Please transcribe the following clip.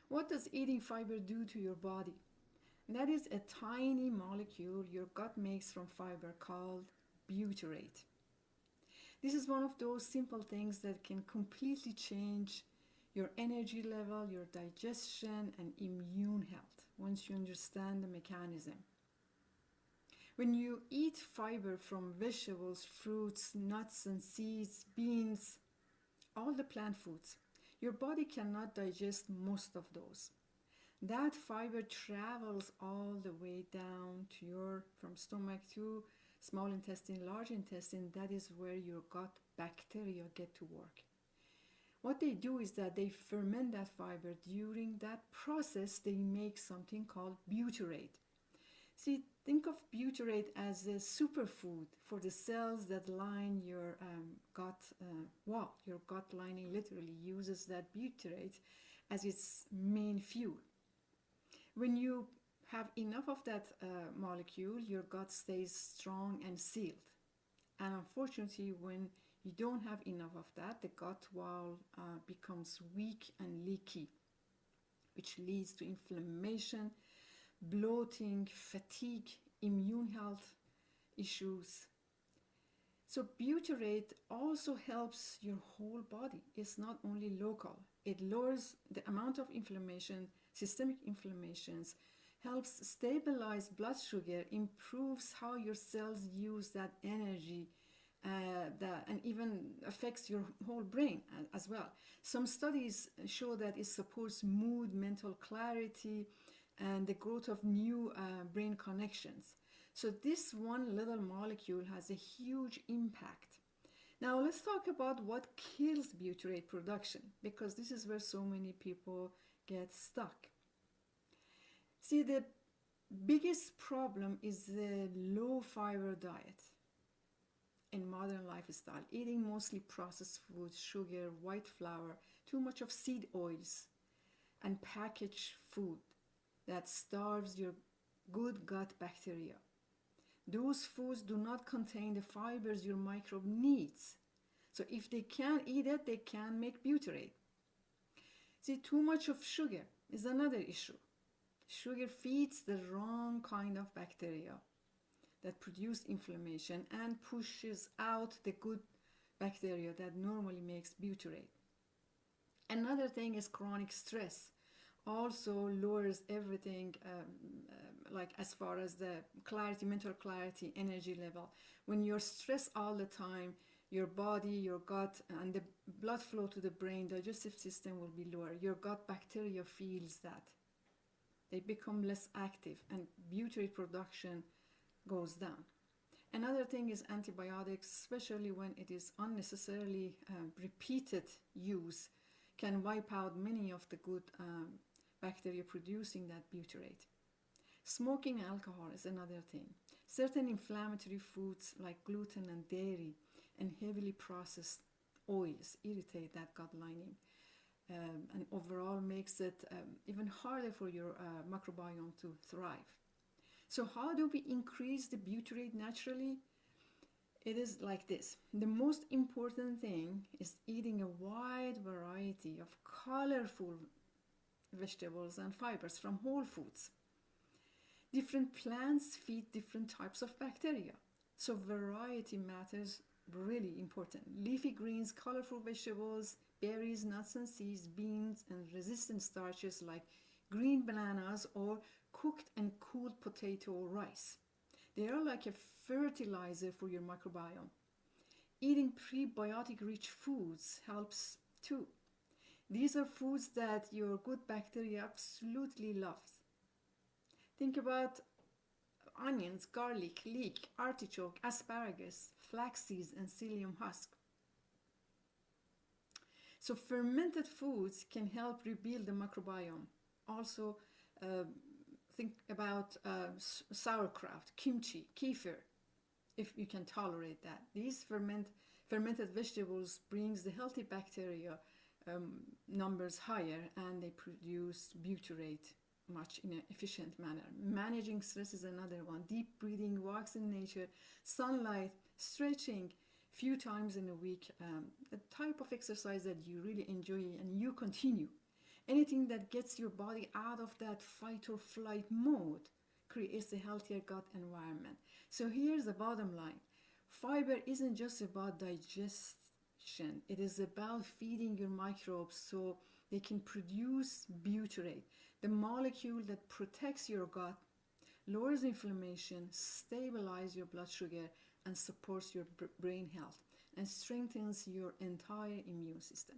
What does eating fiber do to your body? That is a tiny molecule your gut makes from fiber called butyrate. This is one of those simple things that can completely change your energy level, your digestion, and immune health once you understand the mechanism. When you eat fiber from vegetables, fruits, nuts, and seeds, beans, all the plant foods, your body cannot digest most of those. That fiber travels all the way down to your from stomach to small intestine, large intestine. That is where your gut bacteria get to work. What they do is that they ferment that fiber. During that process, they make something called butyrate. See, think of butyrate as a superfood for the cells that line your gut wall. Your gut lining literally uses that butyrate as its main fuel. When you have enough of that molecule, your gut stays strong and sealed. And unfortunately, when you don't have enough of that, the gut wall becomes weak and leaky, which leads to inflammation, bloating, fatigue, immune health issues. So butyrate also helps your whole body. It's not only local. It lowers the amount of inflammation, systemic inflammations, helps stabilize blood sugar, improves how your cells use that energy, and even affects your whole brain as well. Some studies show that it supports mood, mental clarity, and the growth of new brain connections. So this one little molecule has a huge impact. Now let's talk about what kills butyrate production, because this is where so many people get stuck. See, the biggest problem is the low fiber diet in modern lifestyle, eating mostly processed foods, sugar, white flour, too much of seed oils, and packaged food that starves your good gut bacteria. Those foods do not contain the fibers your microbe needs. So if they can't eat it, they can't make butyrate. See, too much of sugar is another issue. Sugar feeds the wrong kind of bacteria that produce inflammation and pushes out the good bacteria that normally makes butyrate. Another thing is chronic stress. Also lowers everything, like as far as the clarity, mental clarity, energy level. When you're stressed all the time, your body, your gut, and the blood flow to the brain, digestive system will be lower. Your gut bacteria feels that. They become less active and butyrate production goes down. Another thing is antibiotics, especially when it is unnecessarily repeated use, can wipe out many of the good bacteria producing that butyrate. Smoking alcohol is another thing. Certain inflammatory foods like gluten and dairy and heavily processed oils irritate that gut lining, and overall makes it even harder for your microbiome to thrive. So how do we increase the butyrate naturally? It is like this. The most important thing is eating a wide variety of colorful vegetables and fibers from whole foods. Different plants feed different types of bacteria. So variety matters, really important. Leafy greens, colorful vegetables, berries, nuts and seeds, beans, and resistant starches like green bananas or cooked and cooled potato or rice. They are like a fertilizer for your microbiome. Eating prebiotic rich foods helps too. These are foods that your good bacteria absolutely loves. Think about onions, garlic, leek, artichoke, asparagus, flax seeds, and psyllium husk. So fermented foods can help rebuild the microbiome. Also, think about sauerkraut, kimchi, kefir, if you can tolerate that. These fermented vegetables brings the healthy bacteria numbers higher, and they produce butyrate much in an efficient manner. Managing stress is another one. Deep breathing, walks in nature, sunlight, stretching few times in a week, the type of exercise that you really enjoy and you continue. Anything that gets your body out of that fight or flight mode creates a healthier gut environment. So here's the bottom line. Fiber isn't just about digestion. It is about feeding your microbes so they can produce butyrate, the molecule that protects your gut, lowers inflammation, stabilizes your blood sugar, and supports your brain health, and strengthens your entire immune system.